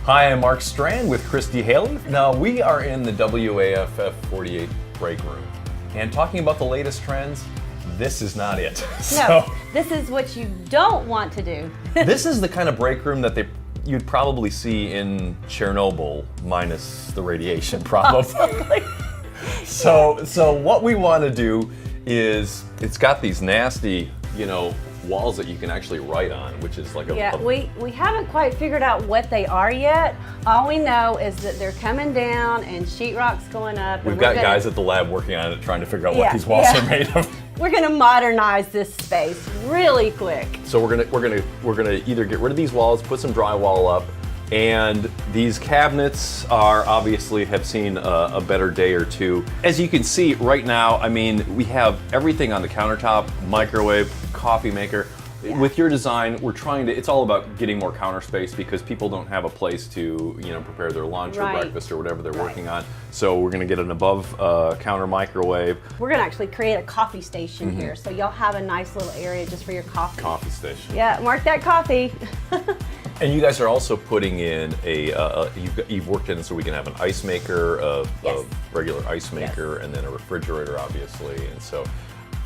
Hi, I'm Mark Strand with Christy Haley. Now, we are in the WAFF 48 break room. And talking about the latest trends, this is not it. No, this is what you don't want to do. This is the kind of break room that you'd probably see in Chernobyl, minus the radiation, probably. So what we want to do is, it's got these nasty, walls that you can actually write on, which is like we haven't quite figured out what they are yet. All we know is that they're coming down and sheetrock's going up. We've got guys at the lab working on it, trying to figure out what these walls are made of. We're gonna modernize this space really quick. So we're gonna either get rid of these walls, put some drywall up, and these cabinets have seen a better day or two. As you can see right now, we have everything on the countertop: microwave, coffee maker. Yeah. With your design, it's all about getting more counter space because people don't have a place to, prepare their lunch or breakfast or whatever they're working on. So we're gonna get an above counter microwave. We're gonna actually create a coffee station here. So y'all have a nice little area just for your coffee. Coffee station. Yeah, mark that coffee. And you guys are also putting in you've worked in so we can have an ice maker, a regular ice maker, and then a refrigerator, obviously. And so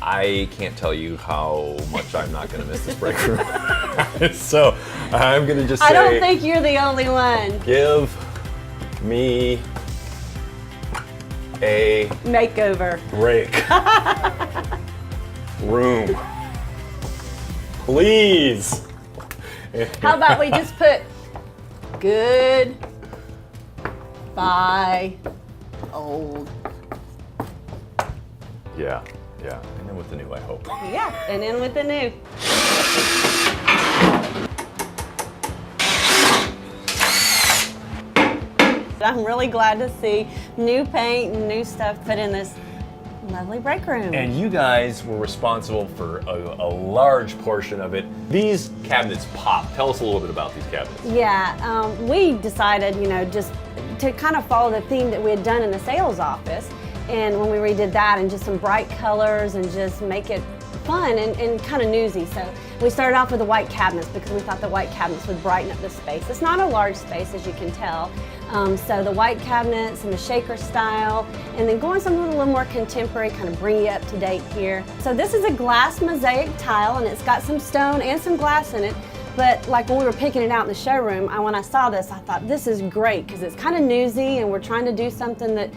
I can't tell you how much I'm not going to miss this break room. So I'm going to just say, I don't think you're the only one. Give me a makeover break room, please. How about we just put good, bye, old. Yeah. And then with the new, I hope. Yeah, and then with the new. I'm really glad to see new paint and new stuff put in this lovely break room. And you guys were responsible for a large portion of it. These cabinets pop. Tell us a little bit about these cabinets. Yeah, we decided, just to kind of follow the theme that we had done in the sales office. And when we redid that, and just some bright colors and just make it fun and kind of newsy. So we started off with the white cabinets because we thought the white cabinets would brighten up the space. It's not a large space, as you can tell. So the white cabinets and the shaker style, and then going something a little more contemporary, kind of bring you up to date here. So this is a glass mosaic tile, and it's got some stone and some glass in it. But like when we were picking it out in the showroom, when I saw this, I thought this is great because it's kind of newsy, and we're trying to do something that,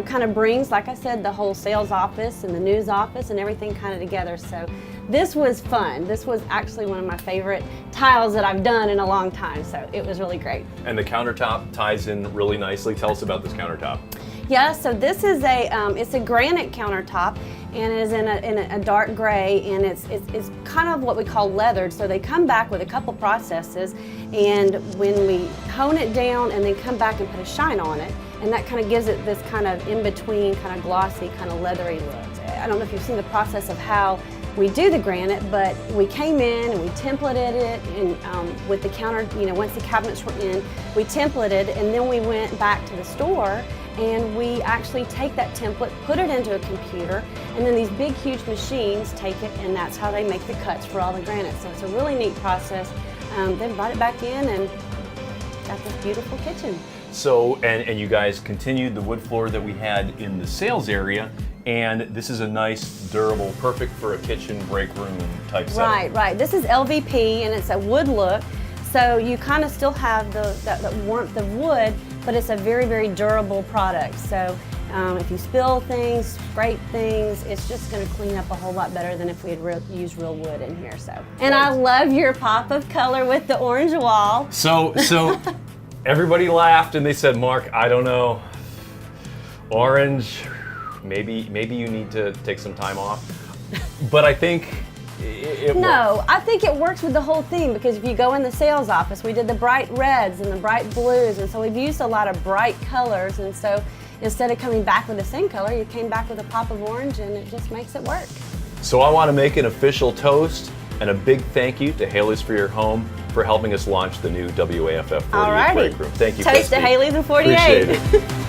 kind of brings, like I said, the whole sales office and the news office and everything kind of together. So this was fun. This was actually one of my favorite tiles that I've done in a long time. So it was really great. And the countertop ties in really nicely. Tell us about this countertop. Yeah, so this is it's a granite countertop, and it is in a dark gray, and it's kind of what we call leathered. So they come back with a couple processes, and when we hone it down and then come back and put a shine on it, and that kind of gives it this kind of in-between, kind of glossy, kind of leathery look. I don't know if you've seen the process of how we do the granite, but we came in and we templated it, and with the counter, once the cabinets were in, we templated, and then we went back to the store and we actually take that template, put it into a computer, and then these big, huge machines take it, and that's how they make the cuts for all the granite. So it's a really neat process. Then brought it back in and got this beautiful kitchen. So, and you guys continued the wood floor that we had in the sales area, and this is a nice, durable, perfect for a kitchen break room type setting. Right. This is LVP, and it's a wood look. So you kind of still have the warmth of wood, but it's a very, very durable product. So if you spill things, scrape things, it's just going to clean up a whole lot better than if we had used real wood in here. So, and I love your pop of color with the orange wall. So everybody laughed and they said, Mark, I don't know, orange, maybe you need to take some time off. But I think I think it works with the whole theme, because if you go in the sales office, we did the bright reds and the bright blues, and so we've used a lot of bright colors, and so instead of coming back with the same color, you came back with a pop of orange, and it just makes it work. So I want to make an official toast and a big thank you to Haley's For Your Home for helping us launch the new WAFF 48 break room. Thank you, Toast to Haley's and 48. Appreciate it.